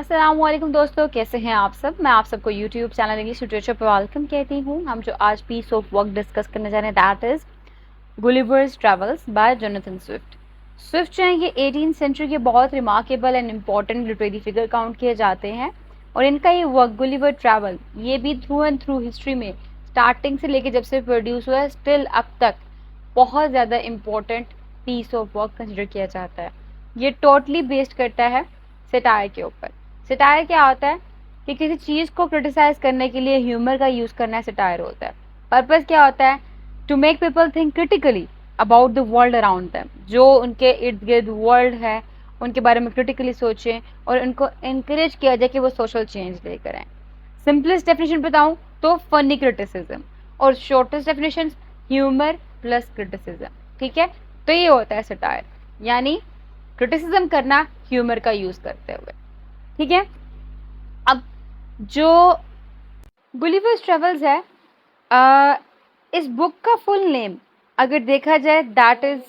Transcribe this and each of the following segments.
अस्सलामुअलैकुम दोस्तों, कैसे हैं आप सब। मैं आप सबको यूट्यूब चैनल इंग्लिश लिटरेचर पर वेलकम कहती हूँ। हम जो आज पीस ऑफ वर्क डिस्कस करने जा रहे हैं that is Gulliver's Travels by Jonathan Swift. Swift जो है ये 18th सेंचुरी के बहुत remarkable and important literary figure count किए जाते हैं और इनका ये वर्क गुलिवर ट्रैवल ये भी थ्रू एंड थ्रू हिस्ट्री में स्टार्टिंग से लेके जब से प्रोड्यूस हुआ है स्टिल अब तक बहुत ज़्यादा important piece of work consider किया जाता है। ये टोटली बेस्ड करता है सेटायर के ऊपर। सेटायर क्या होता है कि किसी चीज़ को क्रिटिसाइज करने के लिए ह्यूमर का यूज़ करना सेटायर होता है। पर्पस क्या होता है? To make people think critically about the world around them. जो उनके इर्द गिर्द वर्ल्ड है उनके बारे में क्रिटिकली सोचें और उनको इनकरेज किया जाए कि वो सोशल चेंज लेकर आए। सिंपलेस्ट डेफिनेशन बताऊं तो फनी क्रिटिसिज्म और shortest definition humour plus criticism. ठीक है, तो ये होता है सेटायर, यानी क्रिटिसिज्म करना ह्यूमर का यूज करते हुए। ठीक है, अब जो गुलिवर्स ट्रेवल्स है इस बुक का फुल नेम अगर देखा जाए that is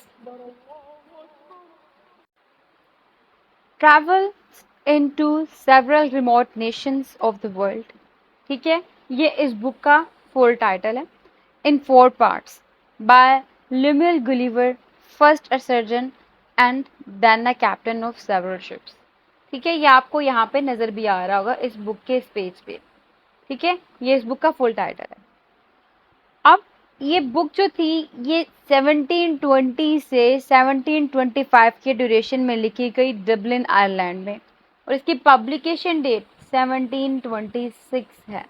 travels into several remote nations of the world. ठीक है, ये इस बुक का फुल टाइटल है in 4 parts by Lemuel Gulliver, first a surgeon and then a captain of several ships. ठीक है, ये आपको यहाँ पे नजर भी आ रहा होगा इस बुक के इस पेज पे। ठीक है, ये इस बुक का फुल टाइटल है। अब ये बुक जो थी ये 1720 से 1725 के ड्यूरेशन में लिखी गई डबलिन आयरलैंड में और इसकी पब्लिकेशन डेट 1726 है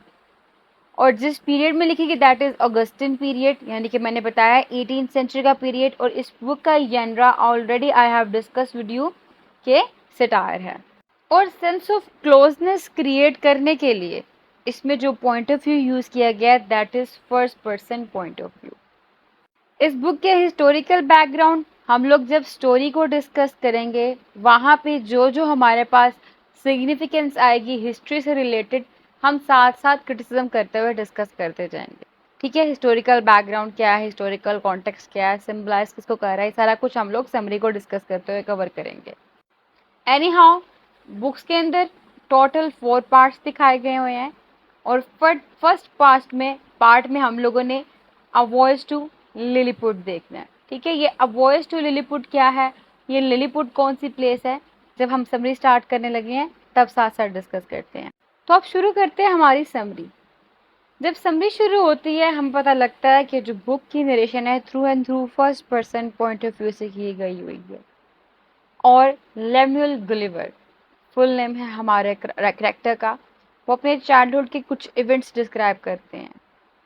और जिस पीरियड में लिखी गई दैट इज ऑगस्टिन पीरियड, यानी कि मैंने बताया 18th सेंचुरी का पीरियड। और इस बुक का genre already I have discuss with you के सेटायर है। और सेंस ऑफ क्लोजनेस क्रिएट करने के लिए इसमें जो पॉइंट ऑफ व्यू यूज किया गया that is first person point of view. इस बुक के हिस्टोरिकल बैकग्राउंड हम लोग जब स्टोरी को डिस्कस करेंगे वहाँ पे जो जो हमारे पास सिग्निफिकेंस आएगी हिस्ट्री से रिलेटेड हम साथ साथ क्रिटिसिज्म करते हुए डिस्कस करते जाएंगे। ठीक है, हिस्टोरिकल बैकग्राउंड क्या है, हिस्टोरिकल कॉन्टेक्स्ट क्या है, सिम्बलाइज किसको कर रहा है, सारा कुछ हम लोग समरी को डिस्कस करते हुए कवर करेंगे। एनी हाउ बुक्स के अंदर टोटल 4 पार्ट्स दिखाए गए हुए हैं और फर्स्ट पार्ट में हम लोगों ने अ वॉयस टू लिलीपुट देखना है। ठीक है, ये अ वॉयस टू लिलीपुट क्या है, ये लिलीपुट कौन सी प्लेस है, जब हम समरी स्टार्ट करने लगे हैं तब साथ साथ डिस्कस करते हैं। तो अब शुरू करते हैं हमारी समरी। जब समरी शुरू होती है हमें पता लगता है कि जो बुक की नरेशन है through and through first person point of view से की गई हुई है। और लेम्यूल गुलिवर फुल नेम है हमारे कैरेक्टर का। वो अपने चाइल्डहुड के कुछ इवेंट्स डिस्क्राइब करते हैं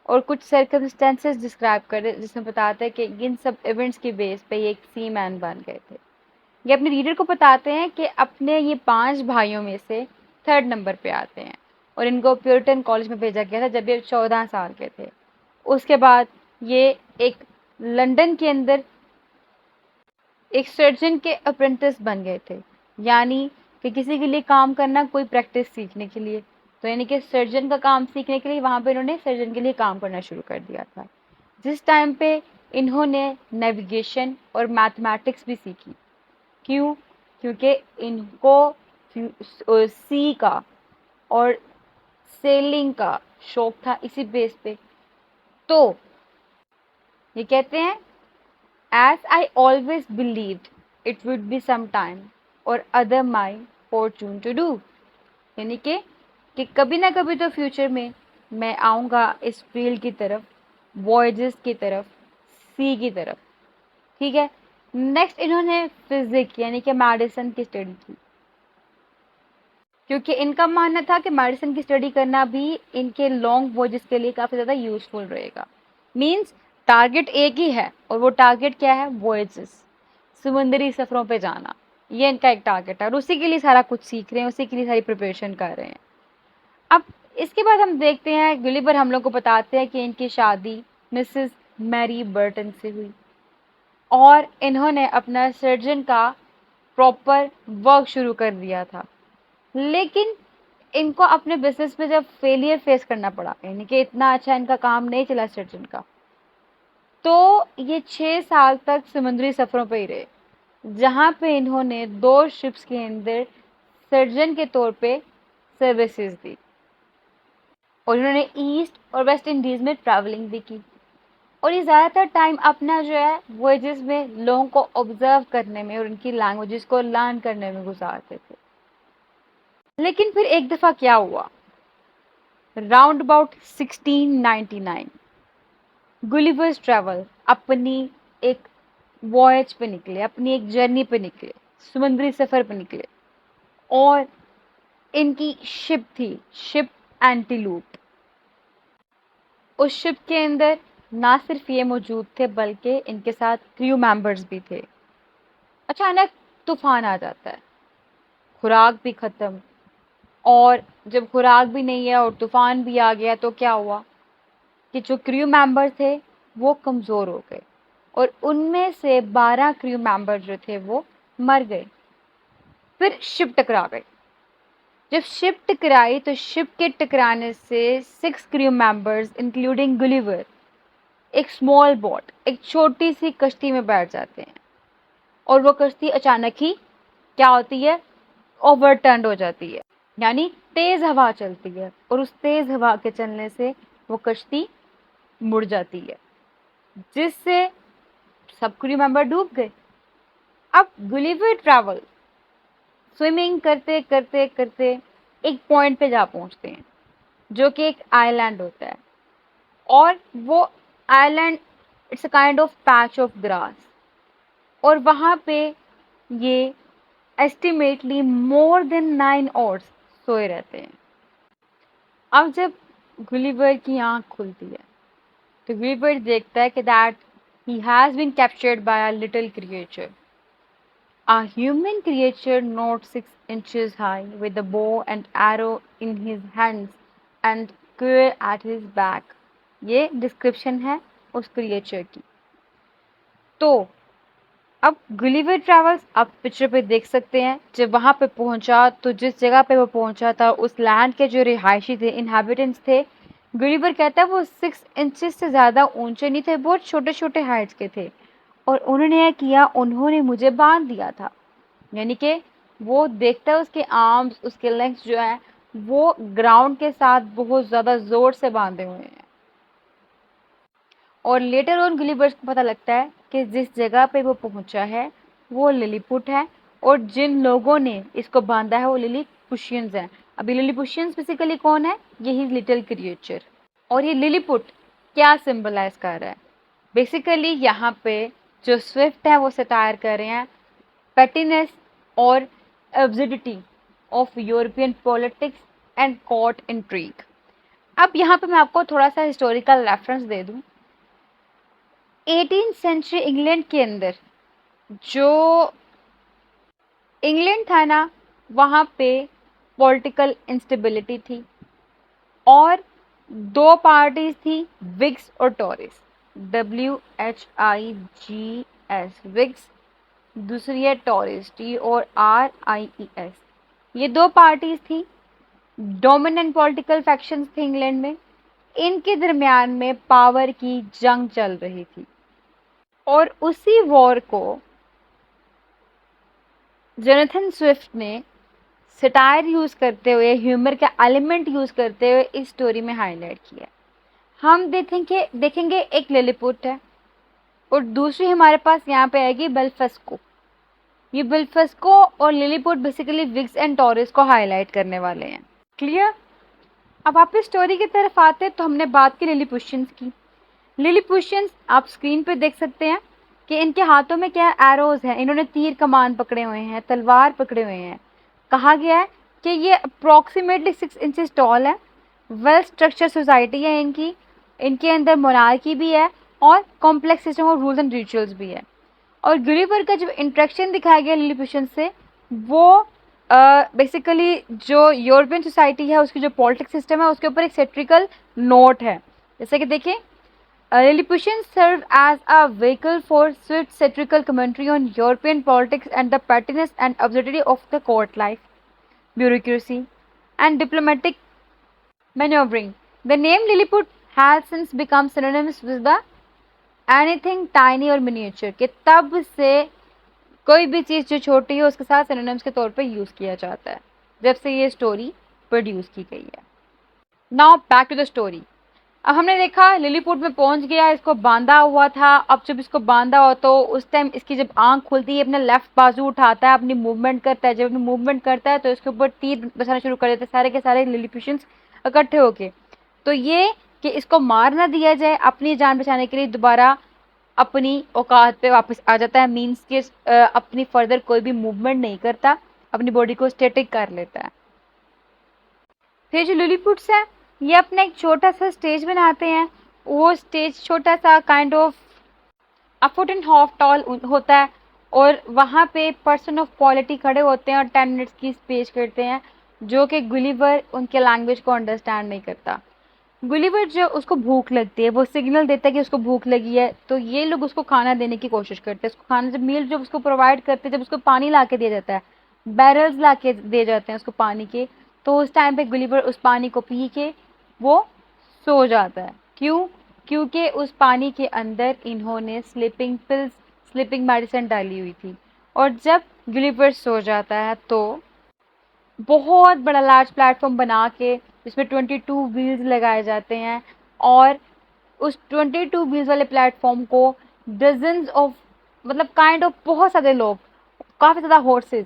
और कुछ सर्कमस्टेंसेस डिस्क्राइब करते हैं जिसमें बताते हैं कि इन सब इवेंट्स की बेस पे ये एक सी मैन बन गए थे। ये अपने रीडर को बताते हैं कि अपने ये 5 भाइयों में से 3rd नंबर पे आते हैं और इनको प्योरिटन कॉलेज में भेजा गया था जब ये 14 साल के थे। उसके बाद ये एक लंदन के अंदर एक सर्जन के अप्रेंटिस बन गए थे, यानी कि किसी के लिए काम करना कोई प्रैक्टिस सीखने के लिए। तो यानी कि सर्जन का काम सीखने के लिए वहाँ पे इन्होंने सर्जन के लिए काम करना शुरू कर दिया था। जिस टाइम पे इन्होंने नेविगेशन और मैथमेटिक्स भी सीखी। क्यों? क्योंकि इनको सी का और सेलिंग का शौक था इसी बेस पे। तो ये कहते हैं as I always believed it would be some time or other my fortune to do। यानी कि कभी ना कभी तो फ्यूचर में मैं आऊँगा इस फील्ड की तरफ, वॉयजेस की तरफ, सी की तरफ। ठीक है, नेक्स्ट इन्होंने फिजिक्स यानी कि मेडिसिन की स्टडी की क्योंकि इनका मानना था कि मेडिसिन की स्टडी करना भी इनके लॉन्ग वॉयजेस के लिए काफ़ी ज़्यादा यूजफुल रहेगा। मीन्स टारगेट एक ही है और वो टारगेट क्या है? वॉयजेस, समुद्री सफ़रों पे जाना, ये इनका एक टारगेट है और उसी के लिए सारा कुछ सीख रहे हैं, उसी के लिए सारी प्रिपरेशन कर रहे हैं। अब इसके बाद हम देखते हैं गुलिवर हम लोग को बताते हैं कि इनकी शादी मिसेस मैरी बर्टन से हुई और इन्होंने अपना सर्जन का प्रॉपर वर्क शुरू कर दिया था। लेकिन इनको अपने बिजनेस में जब फेलियर फेस करना पड़ा, यानी कि इतना अच्छा इनका काम नहीं चला सर्जन का, तो ये 6 साल तक समुद्री सफ़रों पे ही रहे, जहाँ पे इन्होंने 2 शिप्स के अंदर सर्जन के तौर पे सर्विसेज दी और इन्होंने ईस्ट और वेस्ट इंडीज़ में ट्रैवलिंग भी की और ये ज़्यादातर टाइम अपना जो है वॉयजेस में लोगों को ऑब्जर्व करने में और उनकी लैंग्वेजेस को लर्न करने में गुजारते थे। लेकिन फिर एक दफ़ा क्या हुआ, राउंड अबाउट 1699 गुलिवर्स ट्रैवल अपनी एक वॉयज पे निकले, अपनी एक जर्नी पे निकले, समुद्री सफ़र पे निकले और इनकी शिप थी, शिप एंटीलूप। उस शिप के अंदर ना सिर्फ ये मौजूद थे बल्कि इनके साथ क्रू मेंबर्स भी थे। अचानक तूफान आ जाता है, खुराक भी ख़त्म, और जब खुराक भी नहीं है और तूफान भी आ गया तो क्या हुआ कि जो क्रू मेंबर थे वो कमज़ोर हो गए और उनमें से 12 क्रू मेंबर जो थे वो मर गए। फिर शिप टकरा गई। जब शिप टकराई तो शिप के टकराने से 6 क्रू मेंबर्स इंक्लूडिंग गुलिवर एक स्मॉल बोट, एक छोटी सी कश्ती में बैठ जाते हैं और वो कश्ती अचानक ही क्या होती है, ओवरटर्न हो जाती है, यानी तेज हवा चलती है और उस तेज हवा के चलने से वो कश्ती मुड़ जाती है जिससे सब क्रू मेंबर डूब गए। अब गुलिवर ट्रैवल स्विमिंग करते करते करते एक पॉइंट पे जा पहुंचते हैं जो कि एक आइलैंड होता है और वो island it's a kind of patch of grass और वहाँ पे ये एस्टिमेटली मोर देन 9 आवर्स सोए रहते हैं। अब जब गुलिवर की आँख खुलती है तो गुलिवर देखता है कि that he has been captured by a little creature, a human creature not 6 inches high, with a bow and arrow in his hands and quiver at his back. ये डिस्क्रिप्शन है उस क्रिएचर की। तो अब Gulliver travels आप picture पे देख सकते हैं, जब वहाँ पे पहुँचा तो जिस जगह पे वो पहुँचा था उस लैंड के जो रिहायशी थे, इनहेबिटेंट्स थे, गुलिवर कहता है वो 6 इंचेस से ज़्यादा ऊंचे नहीं थे, बहुत छोटे छोटे हाइट्स के थे और उन्होंने यह किया, उन्होंने मुझे बांध दिया था। यानी कि वो देखता है उसके आर्म्स, उसके लेग्स जो है वो ग्राउंड के साथ बहुत ज़्यादा ज़ोर से बांधे हुए हैं और लेटर ऑन गुलिवर्स को पता लगता है कि जिस जगह पे वो पहुंचा है वो लिलीपुट है और जिन लोगों ने इसको बांधा है वो लिलीपुशियंस हैं। अभी लिलीपुशियंस बेसिकली कौन है, यही लिटिल क्रिएचर। और ये लिलीपुट क्या सिंबलाइज कर रहा है, बेसिकली यहाँ पे जो स्विफ्ट है वो सटायर कर रहे हैं पेटिनेस और absurdity of European politics and court intrigue. अब यहाँ पे मैं आपको थोड़ा सा हिस्टोरिकल रेफरेंस दे दूँ। 18th सेंचुरी इंग्लैंड के अंदर जो इंग्लैंड था ना, वहाँ पे पॉलिटिकल इंस्टेबिलिटी थी और 2 पार्टीज थी, विग्स और टॉरिस, WHIGS विग्स, दूसरी है टॉरिस, TORRIES। ये 2 पार्टीज थी, डोमिनेंट पॉलिटिकल फैक्शंस थे इंग्लैंड में, इनके दरमियान में पावर की जंग चल रही थी और उसी वॉर को जोनाथन स्विफ्ट ने सटायर यूज़ करते हुए, ह्यूमर का एलिमेंट यूज़ करते हुए इस स्टोरी में हाईलाइट किया। हम देखेंगे एक लिलीपुट है और दूसरी हमारे पास यहाँ पे आएगी बेल्फास्को। ये बेल्फास्को और Lilliput basically wigs and Taurus को हाईलाइट करने वाले हैं। क्लियर? अब आप इस स्टोरी की तरफ आते तो हमने बात की लिलीपुशियंस की। लिलीपुशियंस आप स्क्रीन पे देख सकते हैं कि इनके हाथों में क्या एरोज हैं, इन्होंने तीर कमान पकड़े हुए हैं, तलवार पकड़े हुए हैं। कहा गया है कि ये अप्रॉक्सीमेटली 6 इंचेस टॉल है, वेल स्ट्रक्चर सोसाइटी है इनकी, इनके अंदर मोनार्की भी है और complex system of rules and rituals भी है। और गुलिवर का जो इंट्रैक्शन दिखाया गया लिलीपुशियंस से, वो बेसिकली जो यूरोपियन सोसाइटी है उसकी जो पॉलिटिक्स सिस्टम है उसके ऊपर एक सेट्रिकल नोट है। जैसे कि देखिए, Lilliputians served as a vehicle for swift satirical commentary on European politics and the pettiness and absurdity of the court life, bureaucracy, and diplomatic maneuvering. The name Lilliput has since become synonymous with the anything tiny or miniature, कि तब से कोई भी चीज़ जो छोटी है उसके साथ सिनोनिम्स के तौर पे यूज़ किया जाता है। जब से ये स्टोरी प्रोड्यूस की गई है। Now back to the story. अब हमने देखा लिलीपुट में पहुंच गया, इसको बांधा हुआ था। अब जब इसको बांधा हो तो उस टाइम इसकी जब आंख खुलती है, अपना लेफ्ट बाजू उठाता है, अपनी मूवमेंट करता है। जब अपनी मूवमेंट करता है तो इसके ऊपर तीर बसाना शुरू कर देते हैं सारे के सारे लिलीपुशंस इकट्ठे होके। तो ये कि इसको मार ना दिया जाए, अपनी जान बचाने के लिए दोबारा अपनी औकात पे वापस आ जाता है। मीन्स कि अपनी फर्दर कोई भी मूवमेंट नहीं करता, अपनी बॉडी को स्टेटिक कर लेता है। फिर जो लिलीपुट्स है ये अपना एक छोटा सा स्टेज बनाते हैं। वो स्टेज छोटा सा kind of a foot and half tall होता है, और वहाँ पे पर्सन ऑफ क्वालिटी खड़े होते हैं और 10 मिनट्स की स्पीच करते हैं, जो कि गुलिवर उनके लैंग्वेज को अंडरस्टैंड नहीं करता। गुलिवर जो उसको भूख लगती है, वो सिग्नल देता है कि उसको भूख लगी है, तो ये लोग उसको खाना देने की कोशिश करते हैं। उसको खाना जब मील जब उसको प्रोवाइड करते हैं, जब उसको पानी ला के दिया जाता है, बैरल्स ला के दिए जाते हैं उसको पानी के, तो उस टाइम पे गुलिवर उस पानी को पी के वो सो जाता है। क्यों? क्योंकि उस पानी के अंदर इन्होंने स्लीपिंग पिल्स, स्लीपिंग मेडिसिन डाली हुई थी। और जब गुलिवर सो जाता है तो बहुत बड़ा लार्ज प्लेटफॉर्म बना के जिसमें 22 व्हील्स लगाए जाते हैं, और उस 22 व्हील्स वाले प्लेटफॉर्म को डजन्स ऑफ मतलब काइंड ऑफ बहुत सारे लोग, काफ़ी ज़्यादा हॉर्सेस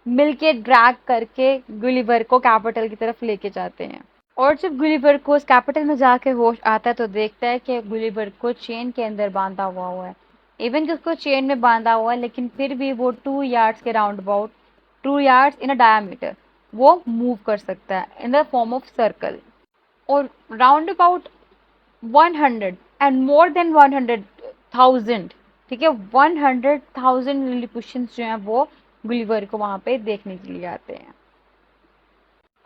मिलके ड्रैग करके गुलिवर को कैपिटल की तरफ लेके जाते हैं। और जब गुलिवर को उस कैपिटल में जाके होश आता है तो देखता है कि गुलिवर को चेन के अंदर बांधा हुआ है। इवन कि उसको चेन में बांधा हुआ है, लेकिन फिर भी वो 2 यार्ड्स के round about, 2 yards in a diameter वो मूव कर सकता है in the form of circle. और round about 100 and more than 100,000, ठीक है, 100,000 लिलिपुशंस जो हैं वो गुलिवर को वहाँ पे देखने के लिए आते हैं।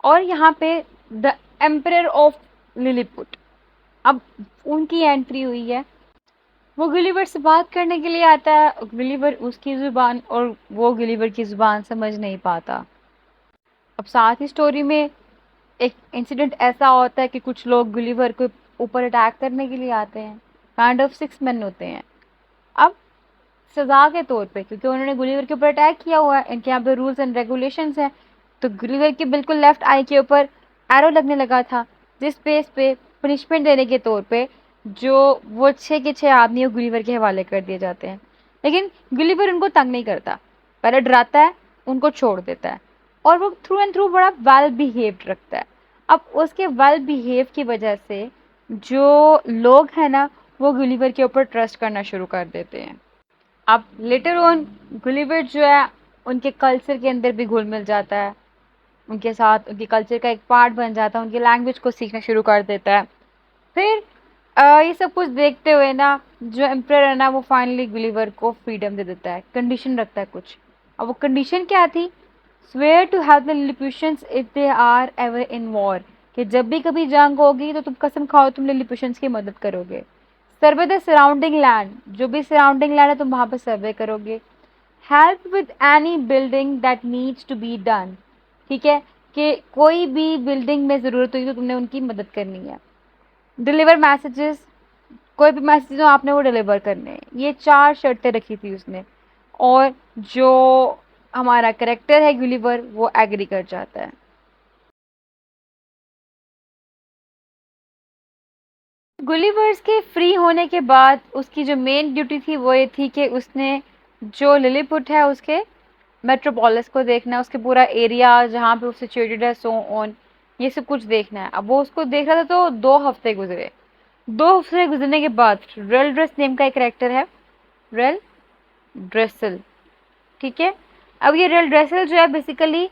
और यहाँ पे द एम्परर ऑफ लिलीपुट, अब उनकी एंट्री हुई है। वो गुलिवर से बात करने के लिए आता है। गुलिवर उसकी ज़ुबान और वो गुलिवर की ज़ुबान समझ नहीं पाता। अब साथ ही स्टोरी में एक इंसिडेंट ऐसा होता है कि कुछ लोग गुलिवर के ऊपर अटैक करने के लिए आते हैं। काइंड ऑफ 6 मेन होते हैं। अब सज़ा के तौर पे, क्योंकि उन्होंने गुलिवर के ऊपर अटैक किया हुआ है, इनके यहाँ पे रूल्स एंड रेगुलेशंस हैं, तो गुलिवर के बिल्कुल लेफ्ट आई के ऊपर एरो लगने लगा था, जिस बेस पे पनिशमेंट देने के तौर पे जो वो 6 के 6 आदमी गुलिवर के हवाले कर दिए जाते हैं। लेकिन गुलिवर उनको तंग नहीं करता, पहले डराता है, उनको छोड़ देता है, और वो थ्रू एंड थ्रू बड़ा वेल बिहेव्ड रखता है। अब उसके वेल बिहेव की वजह से जो लोग हैं ना, वो गुलिवर के ऊपर ट्रस्ट करना शुरू कर देते हैं। अब लेटर ऑन गुलिवर जो है उनके कल्चर के अंदर भी घुल मिल जाता है, उनके साथ उनके कल्चर का एक पार्ट बन जाता है, उनकी लैंग्वेज को सीखना शुरू कर देता है। फिर ये सब कुछ देखते हुए ना जो एम्परर है ना, वो फाइनली गुलिवर को फ्रीडम दे देता है, कंडीशन रखता है कुछ। अब वो कंडीशन क्या थी? Swear to help the Lilliputians if they are ever in war, कि जब भी कभी जंग होगी तो तुम कसम खाओ तुम लिलिपुशंस की मदद करोगे। सर्वे द सराउंडिंग लैंड, जो भी सराउंडिंग लैंड है तुम वहाँ पर सर्वे करोगे। Help with any building that needs to be done, ठीक है, कि कोई भी बिल्डिंग में ज़रूरत हुई तो तुमने उनकी मदद करनी है। डिलीवर मैसेजेस, कोई भी मैसेज हो आपने वो डिलीवर करने हैं। ये 4 शर्तें रखी थी उसने, और जो हमारा करेक्टर है गुलिवर वो एग्री कर जाता है। गुलिवर्स के फ्री होने के बाद उसकी जो मेन ड्यूटी थी वो ये थी कि उसने जो लिलीपुट है उसके मेट्रोपोलिस को देखना है, उसके पूरा एरिया जहाँ पे वो सिचुएटेड है, सो ऑन, ये सब कुछ देखना है। अब वो उसको देख रहा था तो 2 हफ्ते गुजरे। 2 हफ्ते गुजरने के बाद रेल ड्रेस नेम का एक कैरेक्टर है, रेल ड्रेसल, ठीक है। अब ये रेल ड्रेसल जो है basically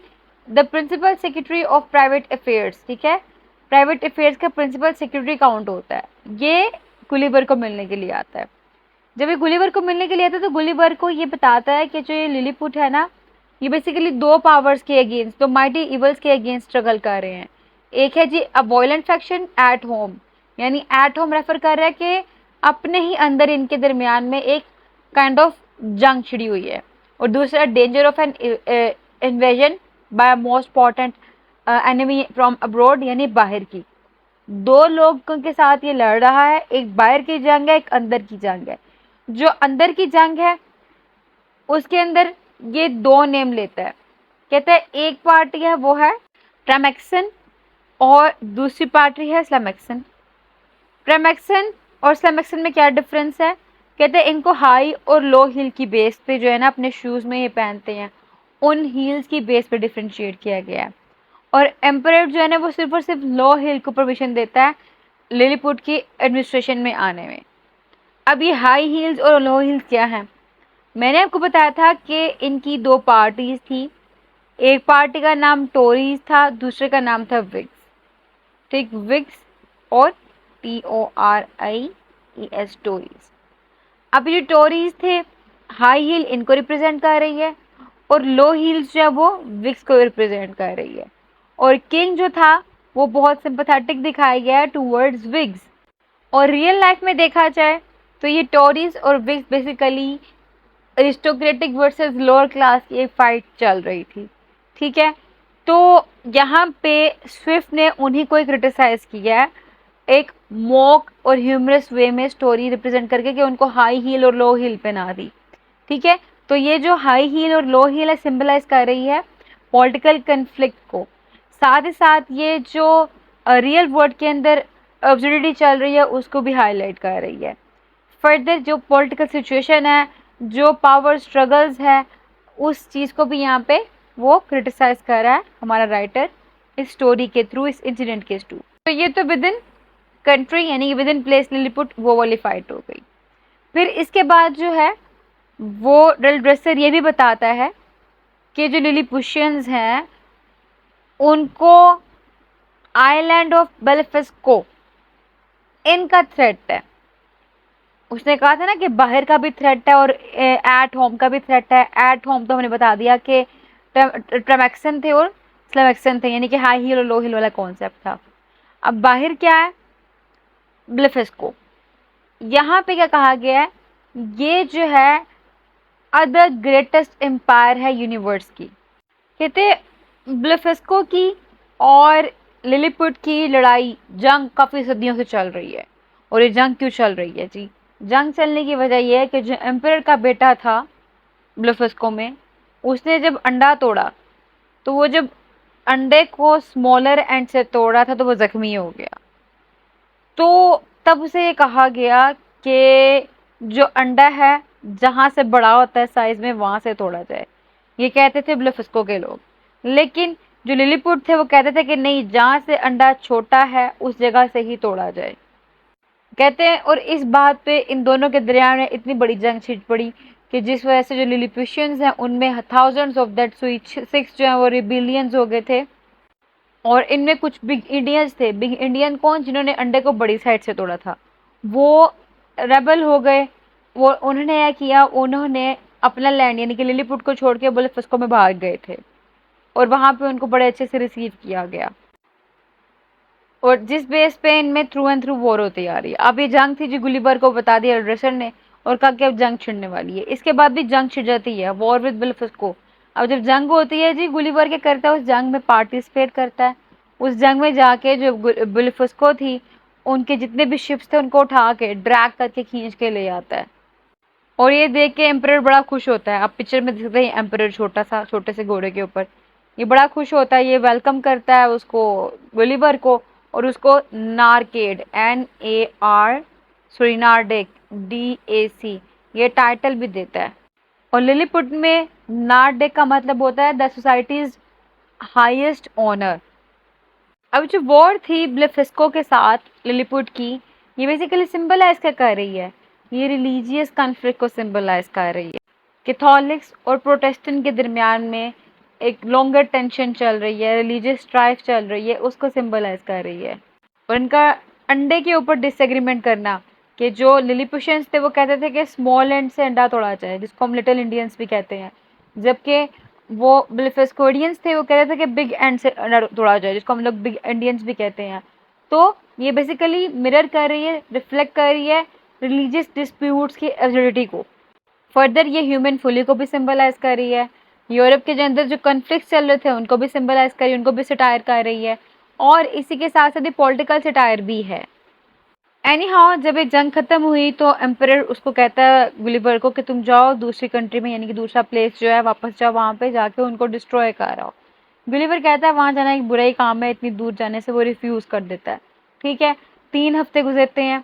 the principal secretary of private affairs, ठीक है, प्राइवेट अफेयर्स का प्रिंसिपल सेक्रेटरी काउंट होता है। ये गुलिवर को मिलने के लिए आता है। जब ये गुलिवर को मिलने के लिए आता है तो गुलिवर को ये बताता है कि जो ये लिलीपुट है ना, ये बेसिकली 2 पावर्स के अगेंस्ट, 2 माइटी इवल्स के अगेंस्ट स्ट्रगल कर रहे हैं। एक है जी अ वॉयलेंट फैक्शन एट होम, यानी एट होम रेफर कर रहा है कि अपने ही अंदर इनके दरमियान में एक काइंड ऑफ जंग छिड़ी हुई है। और दूसरा danger of an invasion by most important enemy from abroad, यानी बाहर की। 2 लोगों के साथ ये लड़ रहा है, एक बाहर की जंग है, एक अंदर की जंग है। जो अंदर की जंग है उसके अंदर ये 2 नेम लेता है। कहते हैं एक पार्टी है वो है ट्रामेक्सन और दूसरी पार्टी है स्लैमेक्सन। ट्रामेक्सन और स्लैमेक्सन में क्या डिफरेंस है? कहते हैं इनको हाई और लो हील की बेस पे जो है ना अपने शूज़ में ये पहनते हैं, उन हील्स की बेस पे डिफ्रेंशिएट किया गया है। और एम्परर जो है ना वो सिर्फ और सिर्फ लो हील को परमिशन देता है लिलीपुट की एडमिनिस्ट्रेशन में आने में। अब ये हाई हील्स और लो हील्स क्या हैं? मैंने आपको बताया था कि इनकी दो पार्टीज थी, एक पार्टी का नाम टोरीज था, दूसरे का नाम था विग्स। ठीक, विग्स और TORIES टोरीज। अब ये टोरीज थे, हाई हील इनको रिप्रेजेंट कर रही है और लो हील्स जो है वो विग्स को रिप्रेजेंट कर रही है। और किंग जो था वो बहुत सिंपैथेटिक दिखाया गया है टूवर्ड्स विग्स। और रियल लाइफ में देखा जाए तो ये टोरीज और wigs basically aristocratic versus lower class की एक फाइट चल रही थी। ठीक है, तो यहाँ पे स्विफ्ट ने उन्हीं को क्रिटिसाइज किया है एक मॉक और ह्यूमरस वे में स्टोरी रिप्रेजेंट करके कि उनको हाई हील और लो हील पहना दी। ठीक है, तो ये जो हाई हील और लो हील है सिंबलाइज कर रही है पॉलिटिकल कन्फ्लिक्ट को। साथ ही साथ ये जो रियल वर्ल्ड के अंदर ऑब्सर्डिटी चल रही है उसको भी हाईलाइट कर रही है। फर्दर जो पॉलिटिकल सिचुएशन है, जो पावर स्ट्रगल्स है, उस चीज़ को भी यहाँ पे वो क्रिटिसाइज कर रहा है हमारा राइटर इस स्टोरी के थ्रू, इस इंसिडेंट के थ्रू। तो ये तो विद इन कंट्री यानी कि विद इन प्लेस लिलीपुट वो वाली फाइट हो गई। फिर इसके बाद जो है वो ड्रेसर ये भी बताता है कि जो लिलीपुशियंस हैं उनको आइलैंड ऑफ बेलिफिस्को इनका थ्रेट है। उसने कहा था ना कि बाहर का भी थ्रेट है और एट होम का भी थ्रेट है। एट होम तो हमने बता दिया कि ट्रामेक्सन थे और स्लैमेक्सन थे, यानी कि हाई हील और लो हील वाला कॉन्सेप्ट था। अब बाहर क्या है? बेलिफिस्को। यहाँ पे क्या कहा गया है? ये जो है अदर ग्रेटेस्ट एम्पायर है यूनिवर्स की। कहते बेलिफिस्को की और लिलीपुट की लड़ाई, जंग काफ़ी सदियों से चल रही है। और ये जंग क्यों चल रही है जी? जंग चलने की वजह यह है कि जो एम्परर का बेटा था बेलिफिस्को में, उसने जब अंडा तोड़ा तो वो जब अंडे को स्मॉलर एंड से तोड़ा था तो वो जख्मी हो गया। तो तब उसे ये कहा गया कि जो अंडा है जहाँ से बड़ा होता है साइज में वहाँ से तोड़ा जाए। ये कहते थे बेलिफिस्को के लोग। लेकिन जो लिलीपुट थे वो कहते थे कि नहीं, जहाँ से अंडा छोटा है उस जगह से ही तोड़ा जाए। कहते हैं और इस बात पे इन दोनों के दरमियान इतनी बड़ी जंग छिड़ पड़ी कि जिस वजह से जो लिलीपुशियंस हैं उनमें थाउजेंड्स ऑफ दैट सिक्स जो हैं वो रिबिलियंस हो गए थे। और इनमें कुछ बिग इंडियंस थे। बिग इंडियन कौन? जिन्होंने अंडे को बड़ी साइड से तोड़ा था, वो रेबल हो गए। वो उन्होंने क्या किया, उन्होंने अपना लैंड यानी कि लिलीपुट को छोड़ के बेलिफिस्को में भाग गए थे और वहाँ पे उनको बड़े अच्छे से रिसीव किया गया। और जिस बेस पे इनमें थ्रू एंड थ्रू वॉर होती आ रही है। अब ये जंग थी जी, गुलिवर को बता दिया ड्रेसर ने और कहा कि अब जंग छिड़ने वाली है। इसके बाद भी जंग छिड़ जाती है, वॉर विद बेलिफिस्को। अब जब जंग होती है जी, गुलिवर क्या करता है, उस जंग में पार्टिसिपेट करता है। उस जंग में जाके जो बेलिफिस्को थी उनके जितने भी शिप्स थे उनको उठा के ड्रैग करके खींच के ले आता है। और ये देख के एम्परर बड़ा खुश होता है। आप पिक्चर में देखते हैं एम्परर छोटे से घोड़े के ऊपर, ये बड़ा खुश होता है, ये वेलकम करता है उसको, गुलिवर को, और उसको नारकेड नार्डिक DAC ये टाइटल भी देता है। और लिलीपुट में नार्डिक का मतलब होता है द सोसाइटीज हाईएस्ट ऑनर। अब जो वॉर थी बेलिफिस्को के साथ लिलीपुट की, ये बेसिकली सिंबलाइज क्या कर रही है? ये रिलीजियस कॉन्फ्लिक्ट को सिंबलाइज कर रही है। कैथोलिक्स और प्रोटेस्टेंट के दरमियान में एक लॉन्गर टेंशन चल रही है, रिलीजियस स्ट्राइफ चल रही है, उसको सिंबलाइज कर रही है। और इनका अंडे के ऊपर डिसएग्रीमेंट करना कि जो लिलीपुशियंस थे वो कहते थे कि स्मॉल एंड से अंडा तोड़ा जाए, जिसको हम लिटिल इंडियंस भी कहते हैं, जबकि वो बेलिफिस्कोडियंस थे वो कहते थे कि बिग एंड से अंडा तोड़ा जाए, जिसको हम लोग बिग इंडियंस भी कहते हैं। तो ये बेसिकली मिरर कर रही है, रिफ्लेक्ट कर रही है रिलीजियस डिस्प्यूट्स की एब्सर्डिटी को। फर्दर ये ह्यूमन फुली को भी सिंबलाइज कर रही है। यूरोप के अंदर जो कन्फ्लिक्ट चल रहे थे उनको भी सिंबलाइज कर रही है, उनको भी सटायर कर रही है। और इसी के साथ साथ पॉलिटिकल सटायर भी है। एनी हाउ जब ये जंग खत्म हुई तो एम्परर उसको कहता है गुलिवर को कि तुम जाओ दूसरी कंट्री में, यानी कि दूसरा प्लेस जो है वापस जाओ, वहां पे जाके उनको डिस्ट्रॉय कर आओ। गुलिवर कहता है वहां जाना एक बुरा ही काम है, इतनी दूर जाने से वो रिफ्यूज कर देता है। ठीक है, 3 हफ्ते गुजरते हैं।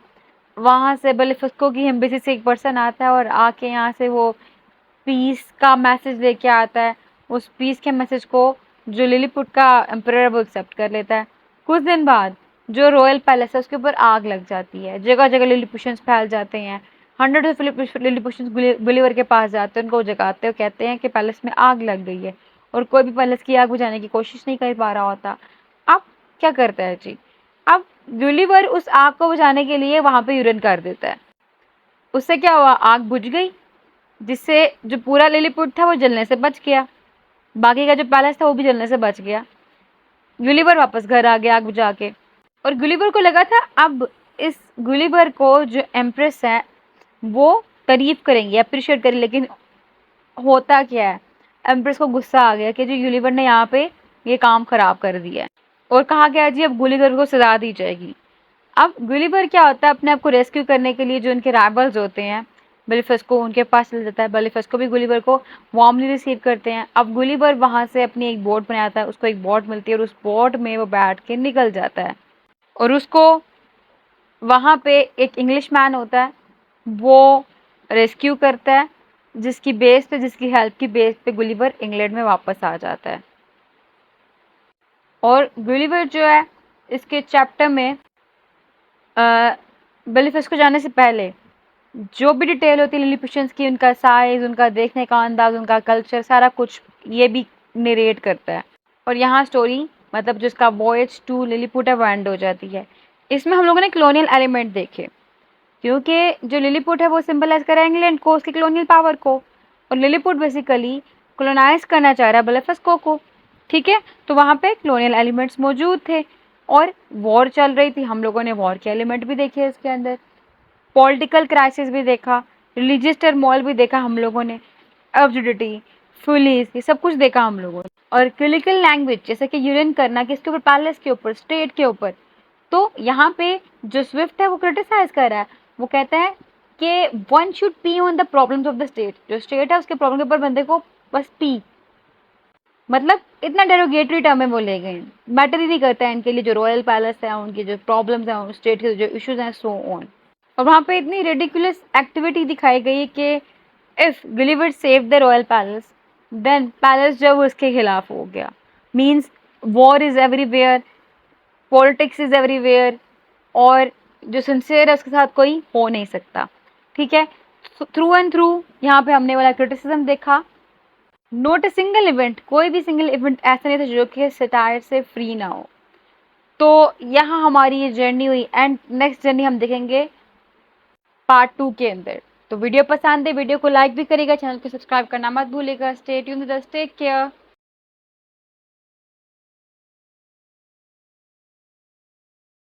वहां से बेलिफस्को की एम्बेसी से एक पर्सन आता है और आके यहाँ से वो पीस का मैसेज लेके आता है। उस पीस के मैसेज को जो लिलीपुट का एम्परर है वो एक्सेप्ट कर लेता है। कुछ दिन बाद जो रॉयल पैलेस है उसके ऊपर आग लग जाती है, जगह जगह लिलीपुशंस फैल जाते हैं। हंड्रेड ऑफ लिलीपुशंस गुलिवर के पास जाते हैं, उनको जगाते हैं, कहते हैं कि पैलेस में आग लग गई है, और कोई भी पैलेस की आग बुझाने की कोशिश नहीं कर पा रहा होता। अब क्या करता है जी, अब गुलिवर उस आग को बुझाने के लिए वहां पे यूरन कर देता है। उससे क्या हुआ, आग बुझ गई, जिससे जो पूरा लिलीपुट था वो जलने से बच गया, बाकी का जो पैलेस था वो भी जलने से बच गया। गुलिवर वापस घर आ गया आग बुझा के, और गुलिवर को लगा था अब इस गुलिवर को जो एम्प्रेस है वो तारीफ करेंगे, अप्रिशिएट करेंगे, लेकिन होता क्या है, एम्प्रेस को गुस्सा आ गया कि जो गुलिवर ने यहाँ पे ये काम खराब कर दिया है, और कहा गया जी अब गुलिवर को सजा दी जाएगी। अब गुलिवर क्या होता है, अपने आप को रेस्क्यू करने के लिए जो उनके राइवल्स होते हैं बेलिफस्को उनके पास चल जाता है। बेलिफस्को भी गुलिवर को वार्मली रिसीव करते हैं। अब गुलिवर वहां से अपनी एक बोट बनाता है, उसको एक बोट मिलती है और उस बोट में वो बैठ के निकल जाता है, और उसको वहां पे एक इंग्लिश मैन होता है वो रेस्क्यू करता है, जिसकी बेस पे, जिसकी हेल्प की बेस पे गुलिवर इंग्लैंड में वापस आ जाता है। और गुलिवर जो है इसके चैप्टर में बेलिफस्को जाने से पहले जो भी डिटेल होती है लिलीपुशंस की, उनका साइज, उनका देखने का अंदाज, उनका कल्चर, सारा कुछ ये भी नरेट करता है। और यहाँ स्टोरी मतलब जिसका वॉयज टू लिलीपुट है वो एंड हो जाती है। इसमें हम लोगों ने कॉलोनियल एलिमेंट देखे, क्योंकि जो लिलीपुट है वो सिंबलाइज कर रहा है इंग्लैंड को, उसकी कॉलोनियल पावर को, और लिलीपुट बेसिकली कॉलोनाइज करना चाह रहा है बेलिफस्को को। ठीक है, तो वहाँ पे कॉलोनियल एलिमेंट्स मौजूद थे और वॉर चल रही थी, हम लोगों ने वॉर के एलिमेंट भी देखे इसके अंदर, पॉलिटिकल क्राइसिस भी देखा, रिलीजियस टर्मोइल भी देखा हम लोगों ने, एब्सुर्डिटी, फुलीज, ये सब कुछ देखा हम लोगों ने। और क्लिनिकल लैंग्वेज जैसे कि यूरिन करना किसके ऊपर, पैलेस के ऊपर, स्टेट के ऊपर। तो यहाँ पे जो स्विफ्ट है वो क्रिटिसाइज कर रहा है, वो कहता है कि one should P on the problems of the state, जो स्टेट है उसके प्रॉब्लम के ऊपर बंदे को बस पी, मतलब इतना डेरोगेटरी टर्म में वो ले गए, मैटर ही नहीं करता है इनके लिए जो रॉयल पैलेस है, उनकी जो प्रॉब्लम्स हैं, स्टेट के जो इश्यूज हैं, सो ऑन। और वहाँ पे इतनी रेडिकुलस एक्टिविटी दिखाई गई कि if Gulliver save the royal palace then palace जो है वो इसके खिलाफ हो गया, means war is everywhere, politics is everywhere, और जो सिंसियर है उसके साथ कोई हो नहीं सकता। ठीक है, थ्रू एंड थ्रू यहाँ पे हमने वाला क्रिटिसिज्म देखा। नोट ए सिंगल इवेंट, कोई भी सिंगल इवेंट ऐसा नहीं था जो कि सटायर से फ्री ना हो। तो यहाँ हमारी ये जर्नी हुई, एंड नेक्स्ट जर्नी हम देखेंगे पार्ट 2 के अंदर। तो वीडियो पसंद है, वीडियो को लाइक भी करिएगा, चैनल को सब्सक्राइब करना मत भूलिएगा। Stay tuned, take care.